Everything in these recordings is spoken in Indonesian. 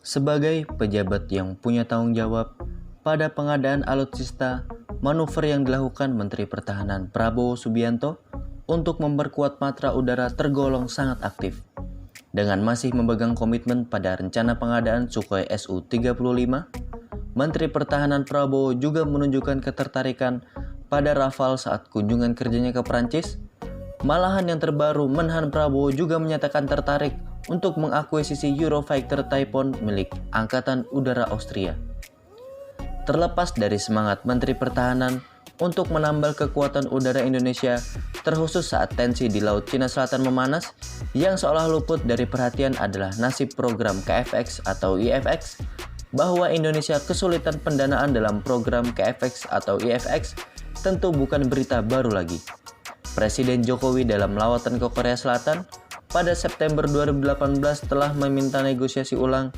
Sebagai pejabat yang punya tanggung jawab pada pengadaan alutsista, manuver yang dilakukan Menteri Pertahanan Prabowo Subianto untuk memperkuat matra udara tergolong sangat aktif. Dengan masih memegang komitmen pada rencana pengadaan Sukhoi Su-35, Menteri Pertahanan Prabowo juga menunjukkan ketertarikan pada Rafale saat kunjungan kerjanya ke Prancis. Malahan yang terbaru, Menhan Prabowo juga menyatakan tertarik untuk mengakuisisi Eurofighter Typhoon milik Angkatan Udara Austria. Terlepas dari semangat Menteri Pertahanan untuk menambal kekuatan udara Indonesia, terkhusus saat tensi di Laut Cina Selatan memanas, yang seolah luput dari perhatian adalah nasib program KFX atau IFX, bahwa Indonesia kesulitan pendanaan dalam program KFX atau IFX tentu bukan berita baru lagi. Presiden Jokowi dalam lawatan ke Korea Selatan pada September 2018 telah meminta negosiasi ulang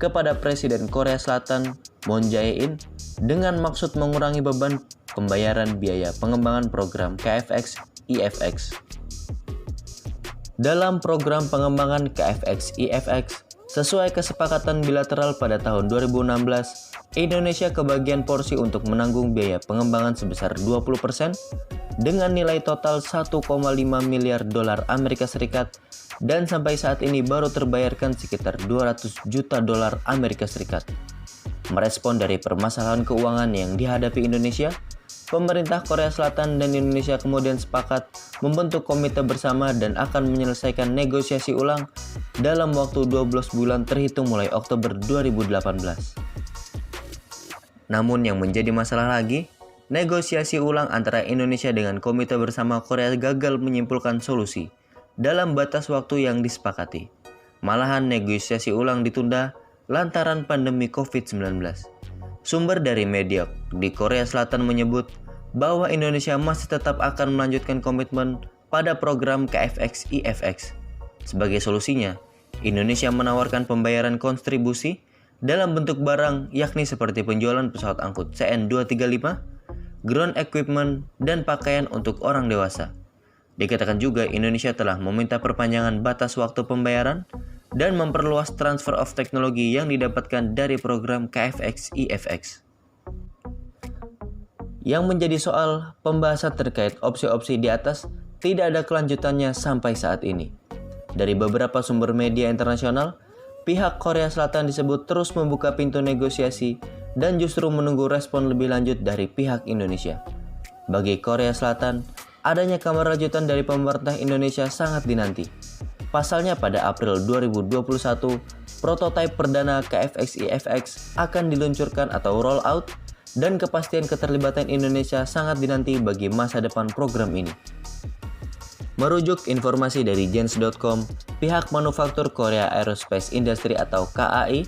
kepada Presiden Korea Selatan Moon Jae-in dengan maksud mengurangi beban pembayaran biaya pengembangan program KFX-IFX. Dalam program pengembangan KFX-IFX, sesuai kesepakatan bilateral pada tahun 2016, Indonesia kebagian porsi untuk menanggung biaya pengembangan sebesar 20% dengan nilai total 1,5 miliar dolar Amerika Serikat dan sampai saat ini baru terbayarkan sekitar 200 juta dolar Amerika Serikat. Merespon dari permasalahan keuangan yang dihadapi Indonesia, pemerintah Korea Selatan dan Indonesia kemudian sepakat membentuk komite bersama dan akan menyelesaikan negosiasi ulang dalam waktu 12 bulan terhitung mulai Oktober 2018. Namun yang menjadi masalah lagi, negosiasi ulang antara Indonesia dengan komite bersama Korea gagal menyimpulkan solusi dalam batas waktu yang disepakati. Malahan negosiasi ulang ditunda lantaran pandemi COVID-19. Sumber dari media di Korea Selatan menyebut bahwa Indonesia masih tetap akan melanjutkan komitmen pada program KFX-IFX. Sebagai solusinya, Indonesia menawarkan pembayaran kontribusi dalam bentuk barang, yakni seperti penjualan pesawat angkut CN-235, ground equipment, dan pakaian untuk orang dewasa. Dikatakan juga Indonesia telah meminta perpanjangan batas waktu pembayaran dan memperluas transfer of teknologi yang didapatkan dari program KFX-IFX. Yang menjadi soal pembahasan terkait opsi-opsi di atas tidak ada kelanjutannya sampai saat ini. Dari beberapa sumber media internasional, pihak Korea Selatan disebut terus membuka pintu negosiasi dan justru menunggu respon lebih lanjut dari pihak Indonesia. Bagi Korea Selatan, adanya kabar lanjutan dari pemerintah Indonesia sangat dinanti. Pasalnya pada April 2021, prototipe perdana KFX-IFX akan diluncurkan atau roll out dan kepastian keterlibatan Indonesia sangat dinanti bagi masa depan program ini. Merujuk informasi dari Gens.com, pihak manufaktur Korea Aerospace Industry atau KAI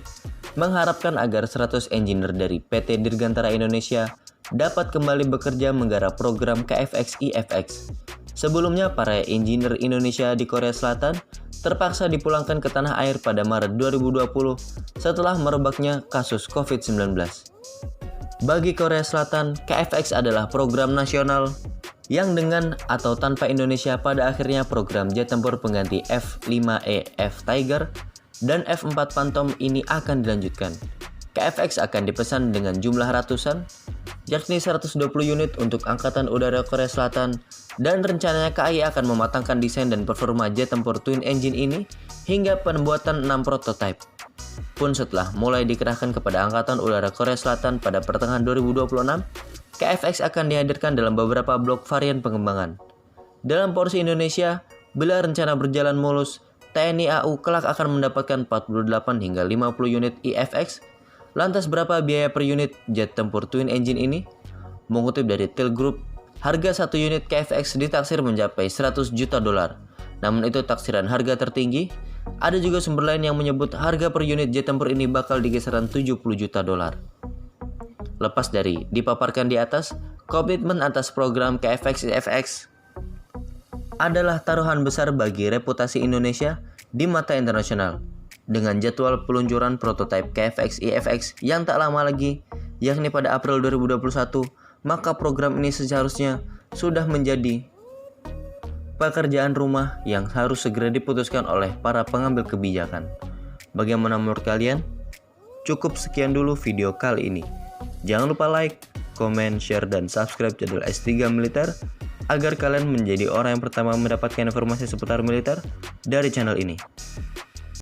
mengharapkan agar 100 engineer dari PT Dirgantara Indonesia dapat kembali bekerja menggarap program KFX-IFX. Sebelumnya, para engineer Indonesia di Korea Selatan terpaksa dipulangkan ke tanah air pada Maret 2020 setelah merebaknya kasus COVID-19. Bagi Korea Selatan, KFX adalah program nasional yang dengan atau tanpa Indonesia pada akhirnya program jet tempur pengganti F-5E/F Tiger dan F-4 Phantom ini akan dilanjutkan. KFX akan dipesan dengan jumlah ratusan, yakni 120 unit untuk Angkatan Udara Korea Selatan, dan rencananya KAI akan mematangkan desain dan performa jet tempur twin engine ini hingga pembuatan 6 prototipe. Pun setelah mulai dikerahkan kepada Angkatan Udara Korea Selatan pada pertengahan 2026, KFX akan dihadirkan dalam beberapa blok varian pengembangan. Dalam porsi Indonesia, bila rencana berjalan mulus, TNI AU kelak akan mendapatkan 48 hingga 50 unit IFX. Lantas berapa biaya per unit jet tempur twin engine ini? Mengutip dari Till Group, harga 1 unit KFX ditaksir mencapai 100 juta dolar. Namun itu taksiran harga tertinggi. Ada juga sumber lain yang menyebut harga per unit jet tempur ini bakal di kisaran 70 juta dolar. Lepas dari dipaparkan di atas, komitmen atas program KFX-IFX adalah taruhan besar bagi reputasi Indonesia di mata internasional. Dengan jadwal peluncuran prototipe KFX-IFX yang tak lama lagi, yakni pada April 2021, maka program ini seharusnya sudah menjadi pekerjaan rumah yang harus segera diputuskan oleh para pengambil kebijakan. Bagaimana menurut kalian? Cukup sekian dulu video kali ini. Jangan lupa like, komen, share, dan subscribe channel S3 Militer agar kalian menjadi orang yang pertama mendapatkan informasi seputar militer dari channel ini.